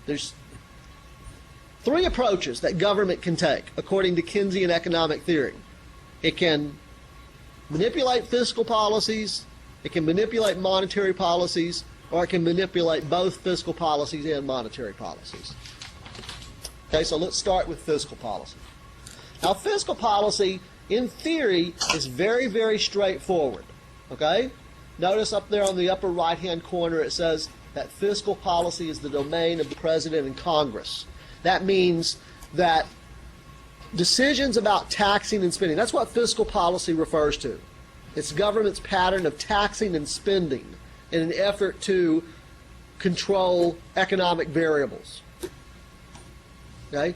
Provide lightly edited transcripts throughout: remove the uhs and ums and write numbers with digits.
There's three approaches that government can take according to Keynesian economic theory. It can manipulate fiscal policies, it can manipulate monetary policies, or it can manipulate both fiscal policies and monetary policies. Okay, so let's start with fiscal policy. Now, fiscal policy, in theory, is very, very straightforward. Okay? Notice up there on the upper right-hand corner it says that fiscal policy is the domain of the President and Congress. That means that decisions about taxing and spending, that's what fiscal policy refers to. It's government's pattern of taxing and spending in an effort to control economic variables. Okay?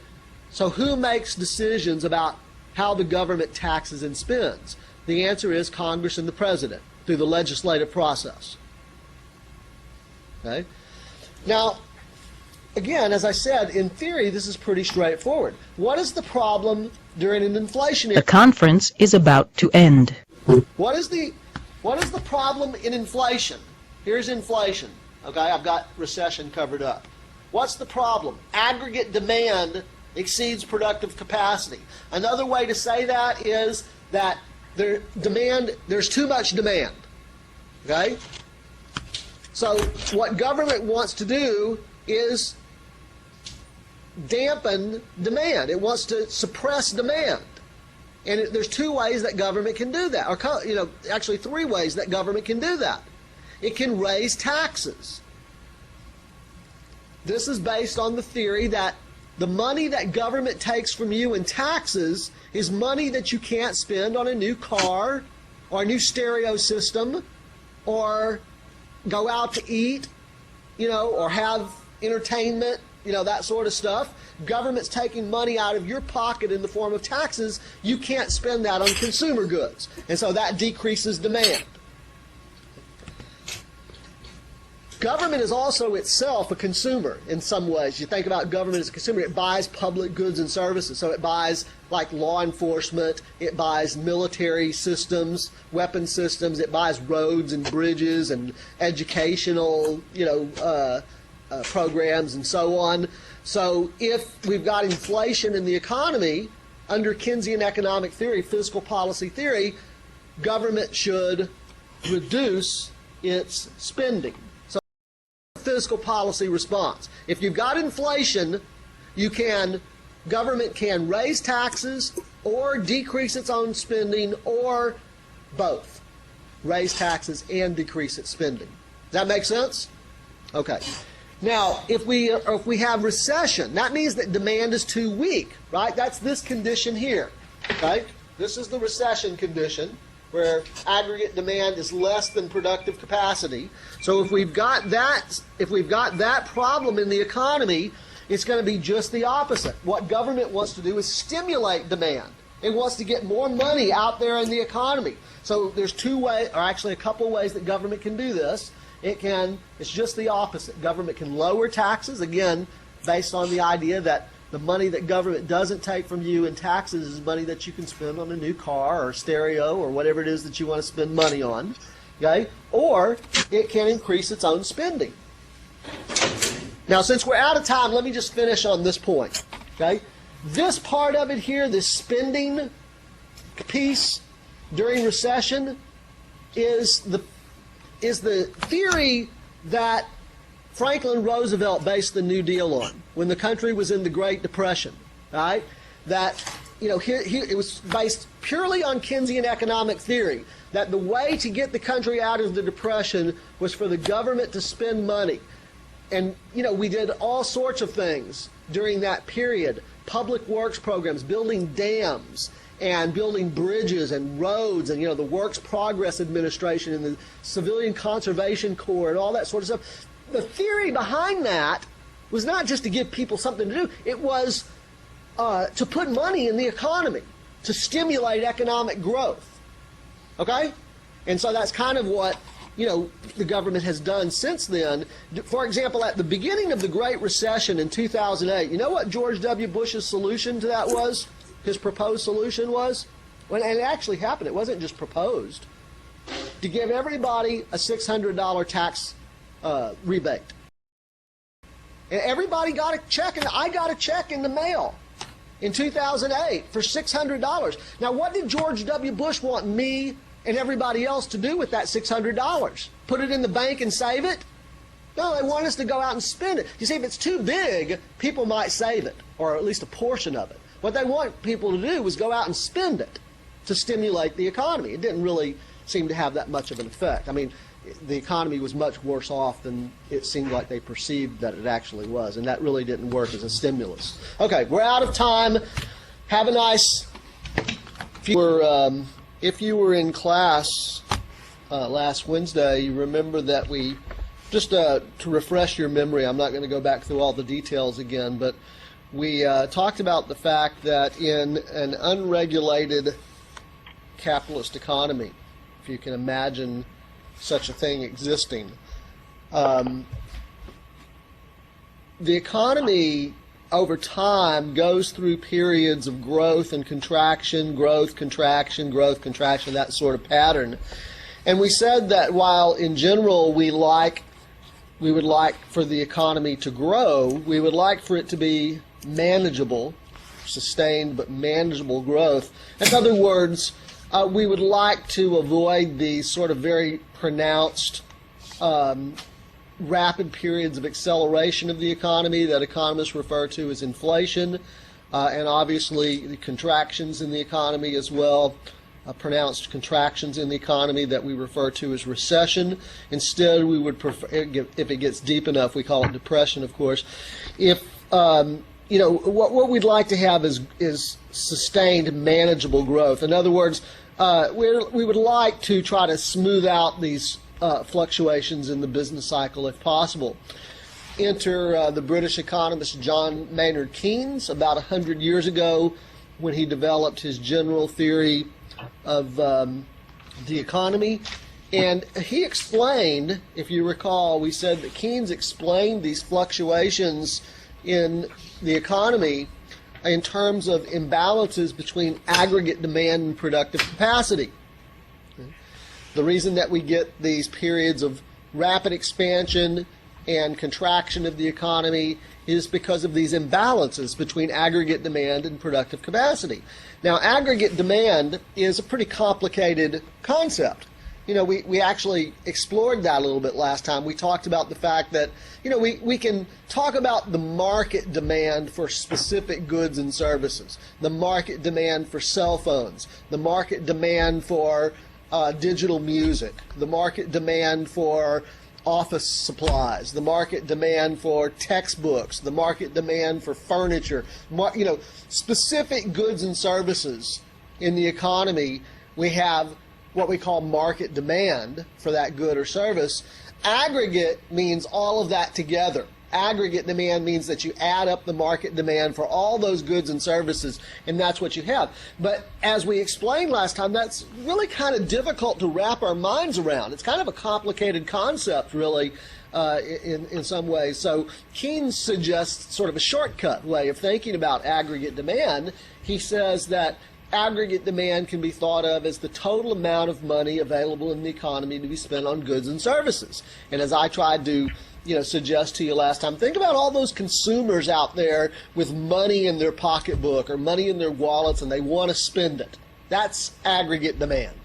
So who makes decisions about how the government taxes and spends? The answer is Congress and the President through the legislative process. Okay? Now, again, as I said, in theory, this is pretty straightforward. What is the problem during an inflationary... The conference is about to end. What is the problem in inflation? Here's inflation. Okay, I've got recession covered up. What's the problem? Aggregate demand exceeds productive capacity. Another way to say that is that there's too much demand. Okay? So what government wants to do is dampen demand. It wants to suppress demand. And there's two ways that government can do that, or actually three ways that government can do that. It can raise taxes. This is based on the theory that the money that government takes from you in taxes is money that you can't spend on a new car or a new stereo system or go out to eat, or have entertainment, that sort of stuff. Government's taking money out of your pocket in the form of taxes. You can't spend that on consumer goods. And so that decreases demand. Government is also itself a consumer in some ways. You think about government as a consumer. It buys public goods and services. So it buys like law enforcement. It buys military systems, weapon systems. It buys roads and bridges and educational, programs and so on. So if we've got inflation in the economy, under Keynesian economic theory, fiscal policy theory, government should reduce its spending. So fiscal policy response. If you've got inflation, government can raise taxes or decrease its own spending, or both. Raise taxes and decrease its spending. Does that make sense? Okay. Now, if we have recession, that means that demand is too weak, right? That's this condition here, okay? This is the recession condition where aggregate demand is less than productive capacity. So if we've got that problem in the economy, it's going to be just the opposite. What government wants to do is stimulate demand. It wants to get more money out there in the economy. So there's two ways, or actually a couple ways that government can do this. It's just the opposite. Government can lower taxes, again, based on the idea that the money that government doesn't take from you in taxes is money that you can spend on a new car or stereo or whatever it is that you want to spend money on. Okay? Or it can increase its own spending. Now, since we're out of time, let me just finish on this point. Okay? This part of it here, this spending piece during recession, is the theory that Franklin Roosevelt based the New Deal on when the country was in the Great Depression. Right? That it was based purely on Keynesian economic theory, that the way to get the country out of the Depression was for the government to spend money. And we did all sorts of things during that period. Public works programs, building dams, and building bridges and roads, and the Works Progress Administration and the Civilian Conservation Corps and all that sort of stuff. The theory behind that was not just to give people something to do. It was to put money in the economy, to stimulate economic growth. Okay? And so that's kind of what the government has done since then. For example, at the beginning of the Great Recession in 2008, you know what George W. Bush's solution to that was? His proposed solution was? Well, and it actually happened. It wasn't just proposed. To give everybody a $600 tax rebate. And everybody got a check, and I got a check in the mail in 2008 for $600. Now, what did George W. Bush want me and everybody else to do with that $600? Put it in the bank and save it? No, they want us to go out and spend it. You see, if it's too big, people might save it, or at least a portion of it. What they want people to do was go out and spend it to stimulate the economy. It didn't really seem to have that much of an effect. I mean, the economy was much worse off than it seemed like they perceived that it actually was, and that really didn't work as a stimulus. Okay, we're out of time. Have a nice... If you were in class last Wednesday, you remember that we, just to refresh your memory, I'm not going to go back through all the details again, but we talked about the fact that in an unregulated capitalist economy, if you can imagine such a thing existing, the economy over time goes through periods of growth and contraction, growth, contraction, growth, contraction, that sort of pattern. And we said that while in general we would like for the economy to grow, we would like for it to be manageable, sustained but manageable growth. In other words, we would like to avoid the sort of very pronounced rapid periods of acceleration of the economy that economists refer to as inflation, and obviously the contractions in the economy as well, pronounced contractions in the economy that we refer to as recession. Instead, we would prefer, if it gets deep enough, we call it depression, of course. If what we'd like to have is sustained, manageable growth. In other words, we would like to try to smooth out these fluctuations in the business cycle if possible. Enter the British economist John Maynard Keynes about 100 years ago, when he developed his general theory of the economy. And he explained, if you recall, we said that Keynes explained these fluctuations in the economy in terms of imbalances between aggregate demand and productive capacity. The reason that we get these periods of rapid expansion and contraction of the economy is because of these imbalances between aggregate demand and productive capacity. Now, aggregate demand is a pretty complicated concept. We actually explored that a little bit last time. We talked about the fact that, we can talk about the market demand for specific goods and services, the market demand for cell phones, the market demand for digital music, the market demand for office supplies, the market demand for textbooks, the market demand for furniture, specific goods and services in the economy. We have what we call market demand for that good or service. Aggregate means all of that together. Aggregate demand means that you add up the market demand for all those goods and services, and that's what you have. But as we explained last time, that's really kind of difficult to wrap our minds around. It's kind of a complicated concept, really, in some ways. So Keynes suggests sort of a shortcut way of thinking about aggregate demand. He says that aggregate demand can be thought of as the total amount of money available in the economy to be spent on goods and services. And as I tried to suggest to you last time, think about all those consumers out there with money in their pocketbook or money in their wallets, and they want to spend it. That's aggregate demand.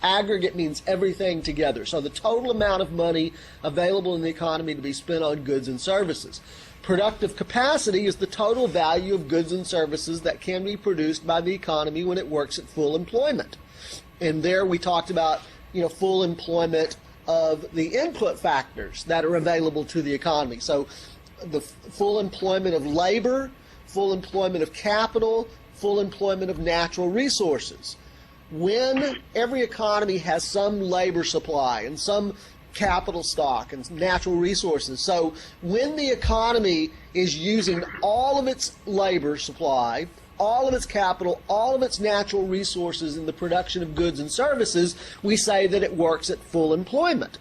Aggregate means everything together. So the total amount of money available in the economy to be spent on goods and services. Productive capacity is the total value of goods and services that can be produced by the economy when it works at full employment. And there we talked about, full employment of the input factors that are available to the economy. So the full employment of labor, full employment of capital, full employment of natural resources. When every economy has some labor supply and some capital stock and natural resources. So when the economy is using all of its labor supply, all of its capital, all of its natural resources in the production of goods and services, we say that it works at full employment.